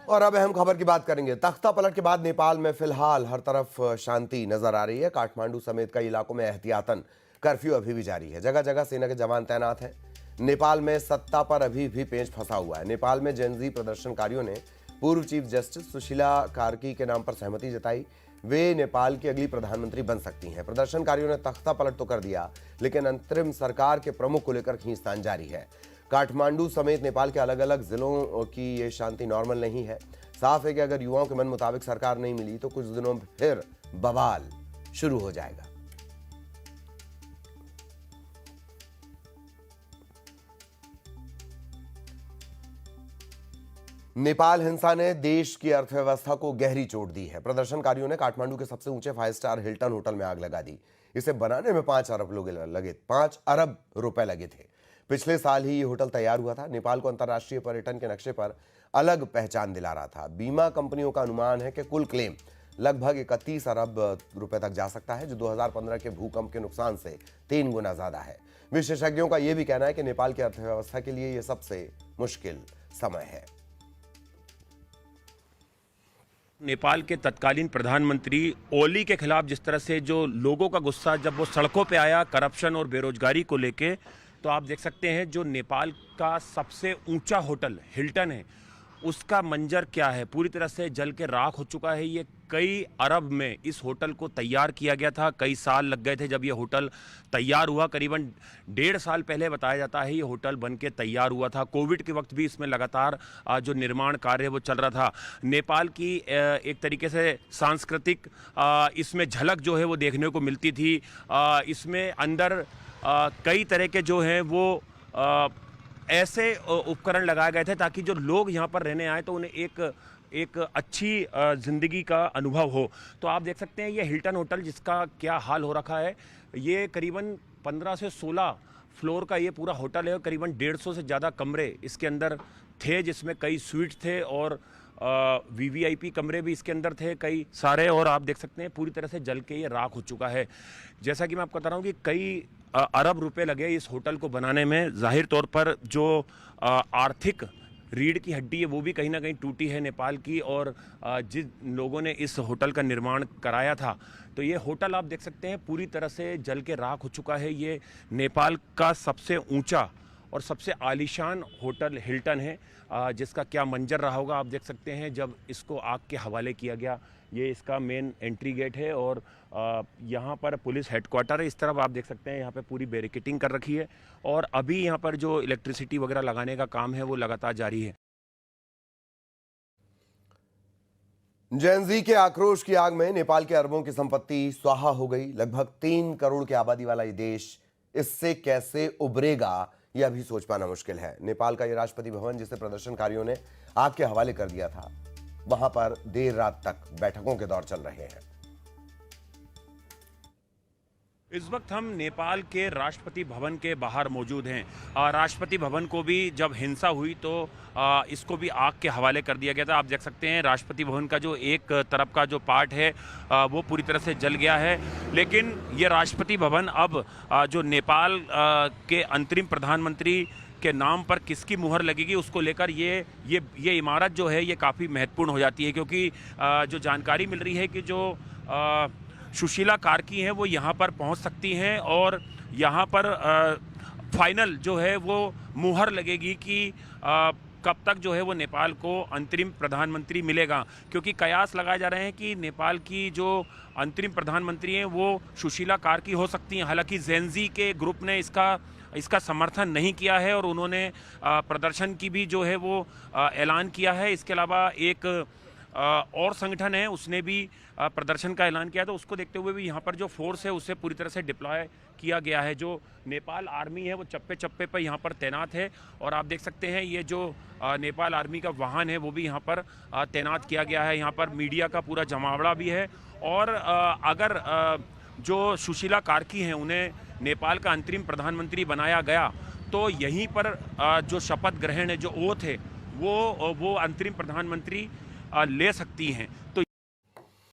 और अब अहम खबर की बात करेंगे। तख्ता पलट के बाद नेपाल में फिलहाल हर तरफ शांति नजर आ रही है। काठमांडू समेत कई इलाकों में एहतियातन कर्फ्यू अभी भी जारी है। जगह जगह सेना के जवान तैनात हैं। नेपाल में सत्ता पर अभी भी पेंच फंसा हुआ है। नेपाल में जेनजी प्रदर्शनकारियों ने पूर्व चीफ जस्टिस सुशीला कार्की के नाम पर सहमति जताई। वे नेपाल की अगली प्रधानमंत्री बन सकती हैं। प्रदर्शनकारियों ने तख्ता पलट तो कर दिया, लेकिन अंतरिम सरकार के प्रमुख को लेकर खींचतान जारी है। काठमांडू समेत नेपाल के अलग अलग जिलों की ये शांति नॉर्मल नहीं है। साफ है कि अगर युवाओं के मन मुताबिक सरकार नहीं मिली तो कुछ दिनों में फिर बवाल शुरू हो जाएगा। नेपाल हिंसा ने देश की अर्थव्यवस्था को गहरी चोट दी है। प्रदर्शनकारियों ने काठमांडू के सबसे ऊंचे 5 स्टार हिल्टन होटल में आग लगा दी। इसे बनाने में 5 अरब रुपए लगे थे। पिछले साल ही ये होटल तैयार हुआ था। नेपाल को अंतर्राष्ट्रीय पर्यटन के नक्शे पर अलग पहचान दिला रहा था। बीमा कंपनियों का अनुमान है कि कुल क्लेम लगभग 31 अरब रुपए तक जा सकता है, जो 2015 के भूकंप के नुकसान से 3 गुना ज्यादा है। विशेषज्ञों का यह भी कहना है कि नेपाल की अर्थव्यवस्था के लिए यह सबसे मुश्किल समय है। नेपाल के तत्कालीन प्रधानमंत्री ओली के खिलाफ जिस तरह से जो लोगों का गुस्सा जब वो सड़कों पे आया करप्शन और बेरोजगारी को लेके, तो आप देख सकते हैं जो नेपाल का सबसे ऊंचा होटल हिल्टन है उसका मंजर क्या है, पूरी तरह से जल के राख हो चुका है। ये कई अरब में इस होटल को तैयार किया गया था। कई साल लग गए थे जब ये होटल तैयार हुआ। करीबन 1.5 साल पहले बताया जाता है ये होटल बन के तैयार हुआ था। कोविड के वक्त भी इसमें लगातार जो निर्माण कार्य है वो चल रहा था। नेपाल की एक तरीके से सांस्कृतिक इसमें झलक जो है वो देखने को मिलती थी। इसमें अंदर कई तरह के जो हैं वो ऐसे उपकरण लगाए गए थे ताकि जो लोग यहाँ पर रहने आए तो उन्हें एक अच्छी ज़िंदगी का अनुभव हो। तो आप देख सकते हैं ये हिल्टन होटल जिसका क्या हाल हो रखा है। ये करीबन 15 से 16 फ्लोर का ये पूरा होटल है और करीबन 150 से ज़्यादा कमरे इसके अंदर थे, जिसमें कई स्वीट थे और वीवीआईपी कमरे भी इसके अंदर थे कई सारे। और आप देख सकते हैं पूरी तरह से जल के ये राख हो चुका है। जैसा कि मैं आपको बता रहा हूँ कि कई अरब रुपए लगे इस होटल को बनाने में। जाहिर तौर पर जो आर्थिक रीढ़ की हड्डी है वो भी कहीं ना कहीं टूटी है नेपाल की। और जिन लोगों ने इस होटल का निर्माण कराया था, तो ये होटल आप देख सकते हैं पूरी तरह से जल के राख हो चुका है। ये नेपाल का सबसे ऊंचा और सबसे आलीशान होटल हिल्टन है, जिसका क्या मंजर रहा होगा आप देख सकते हैं जब इसको आग के हवाले किया गया। ये इसका मेन एंट्री गेट है और यहाँ पर पुलिस हेडक्वार्टर है। इस तरफ आप देख सकते हैं यहाँ पे पूरी बैरिकेडिंग कर रखी है और अभी यहाँ पर जो इलेक्ट्रिसिटी वगैरह लगाने का काम है वो लगातार जारी है। जेनजी के आक्रोश की आग में नेपाल के अरबों की संपत्ति स्वाहा हो गई। लगभग 3 करोड़ की आबादी वाला ये देश इससे कैसे उबरेगा, यह अभी सोच पाना मुश्किल है। नेपाल का यह राष्ट्रपति भवन, जिसे प्रदर्शनकारियों ने आग के हवाले कर दिया था, वहां पर देर रात तक बैठकों के दौर चल रहे हैं। इस वक्त हम नेपाल के राष्ट्रपति भवन के बाहर मौजूद हैं। राष्ट्रपति भवन को भी जब हिंसा हुई तो इसको भी आग के हवाले कर दिया गया था। आप देख सकते हैं राष्ट्रपति भवन का जो एक तरफ का जो पार्ट है वो पूरी तरह से जल गया है। लेकिन ये राष्ट्रपति भवन अब जो नेपाल के अंतरिम प्रधानमंत्री के नाम पर किसकी मुहर लगेगी उसको लेकर ये इमारत जो है ये काफ़ी महत्वपूर्ण हो जाती है, क्योंकि जो जानकारी मिल रही है कि जो सुशीला कार्की हैं वो यहाँ पर पहुँच सकती हैं और यहाँ पर फाइनल जो है वो मुहर लगेगी कि कब तक जो है वो नेपाल को अंतरिम प्रधानमंत्री मिलेगा। क्योंकि कयास लगाए जा रहे हैं कि नेपाल की जो अंतरिम प्रधानमंत्री हैं वो सुशीला कार्की हो सकती हैं। हालांकि जेनजी के ग्रुप ने इसका समर्थन नहीं किया है और उन्होंने प्रदर्शन की भी जो है वो ऐलान किया है। इसके अलावा एक और संगठन है उसने भी प्रदर्शन का ऐलान किया, तो उसको देखते हुए भी यहाँ पर जो फोर्स है उसे पूरी तरह से डिप्लॉय किया गया है। जो नेपाल आर्मी है वो चप्पे चप्पे पर यहाँ पर तैनात है और आप देख सकते हैं ये जो नेपाल आर्मी का वाहन है वो भी यहाँ पर तैनात किया गया है। यहाँ पर मीडिया का पूरा जमावड़ा भी है और अगर जो सुशीला कार्की हैं उन्हें नेपाल का अंतरिम प्रधानमंत्री बनाया गया तो यहीं पर जो शपथ ग्रहण है, जो ओथ है, वो अंतरिम प्रधानमंत्री ले सकती हैं। तो